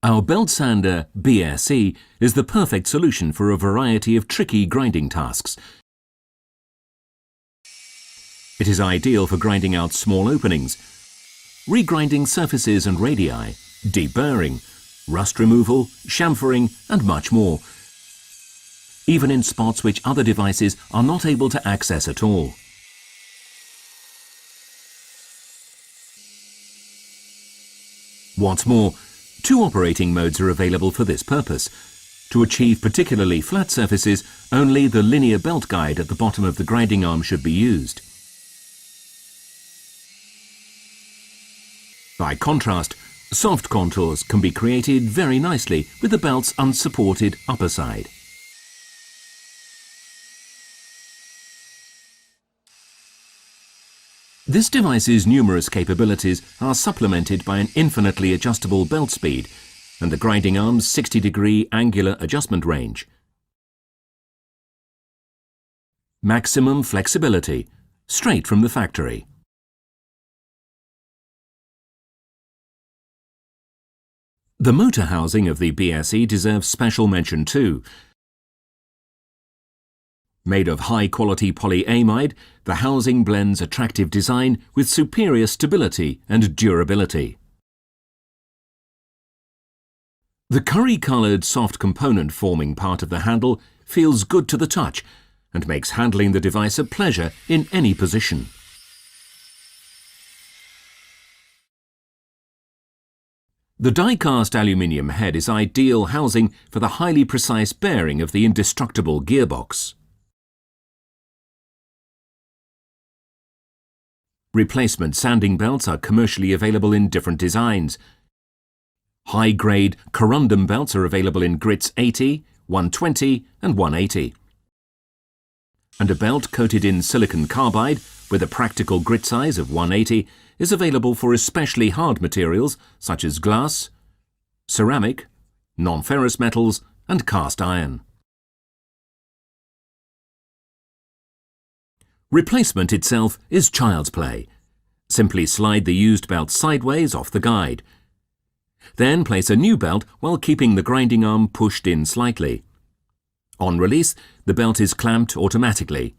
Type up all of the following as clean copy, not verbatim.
Our belt sander BSE is the perfect solution for a variety of tricky grinding tasks. It is ideal for grinding out small openings, regrinding surfaces and radii, de-burring, rust removal, chamfering and much more, even in spots which other devices are not able to access at all. What's more, 2 operating modes are available for this purpose. To achieve particularly flat surfaces, only the linear belt guide at the bottom of the grinding arm should be used. By contrast, soft contours can be created very nicely with the belt's unsupported upper side. This device's numerous capabilities are supplemented by an infinitely adjustable belt speed and the grinding arm's 60-degree angular adjustment range. Maximum flexibility, straight from the factory. The motor housing of the BSE deserves special mention too. Made of high-quality polyamide, the housing blends attractive design with superior stability and durability. The curry-coloured soft component forming part of the handle feels good to the touch and makes handling the device a pleasure in any position. The die-cast aluminium head is ideal housing for the highly precise bearing of the indestructible gearbox. Replacement sanding belts are commercially available in different designs. High-grade corundum belts are available in grits 80, 120 and 180. And a belt coated in silicon carbide with a practical grit size of 180 is available for especially hard materials such as glass, ceramic, non-ferrous metals and cast iron. Replacement itself is child's play. Simply slide the used belt sideways off the guide. Then place a new belt while keeping the grinding arm pushed in slightly. On release, the belt is clamped automatically.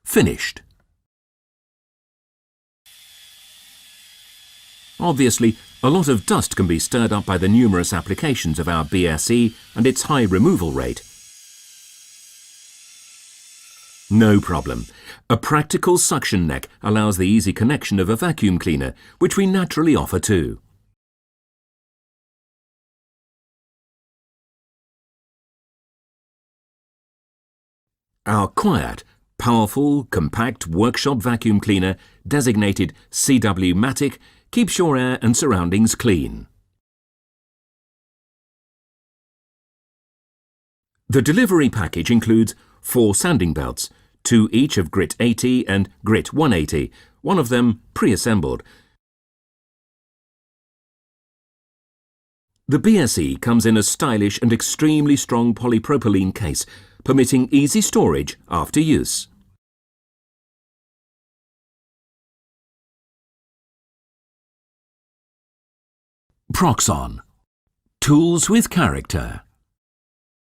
Finished. Obviously, a lot of dust can be stirred up by the numerous applications of our BSE and its high removal rate. No problem. A practical suction neck allows the easy connection of a vacuum cleaner, which we naturally offer too. Our quiet, powerful, compact workshop vacuum cleaner, designated CW-matic, keeps your air and surroundings clean. The delivery package includes 4 sanding belts, 2 each of grit 80 and grit 180, one of them pre-assembled. The BSE comes in a stylish and extremely strong polypropylene case, permitting easy storage after use. Proxxon. Tools with character.